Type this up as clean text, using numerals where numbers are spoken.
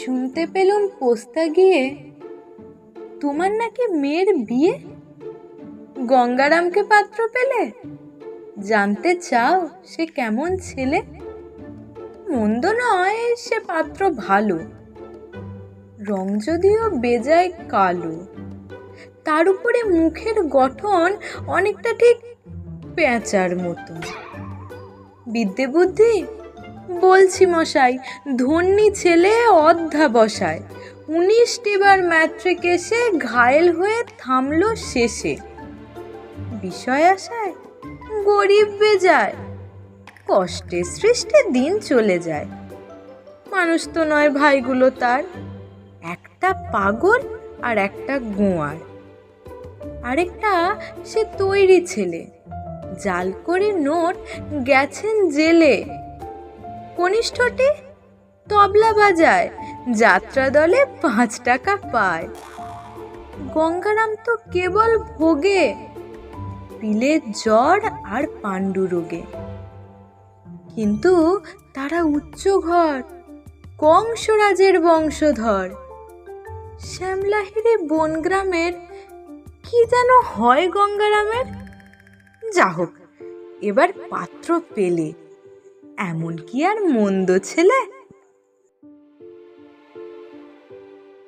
শুনতে পেলুম পোস্তা গিয়ে তোমার নাকি মেয়ের বিয়ে। গঙ্গারামকে পাত্র পেলে? জানতে চাও সে কেমন ছেলে? মন্দ নয়, সে পাত্র ভালো, রং যদিও বেজায় কালো। তার উপরে মুখের গঠন অনেকটা ঠিক পেঁচার মতো। বিদ্যে বুদ্ধি বলছি মশাই, ধন্যী ছেলে অধ্যাবসায়। 19টি বার ম্যাট্রিক এসে ঘায়েল হয়ে থামলো শেষে। বিষয় আশায় গরিব বেজায়, কষ্টে সৃষ্টে দিন চলে যায়। মানুষ তো নয় ভাইগুলো তার, একটা পাগল আর একটা গোয়ার। আরেকটা সে তৈরি ছেলে, জাল করে নোট গেছেন জেলে। কনিষ্ঠটি তবলা বাজায়, যাত্রা দলে 5 টাকা পায়। গঙ্গারাম তো কেবল ভোগে, পিলের জ্বর আর পাণ্ডু রোগে। কিন্তু তারা উচ্চ ঘর, কংসরাজের বংশধর। শ্যামলাহিরি বনগ্রামের কি যেন হয় গঙ্গারামের। যা হোক, এবার পাত্র পেলে, এমন কি আর মন্দ ছেলে?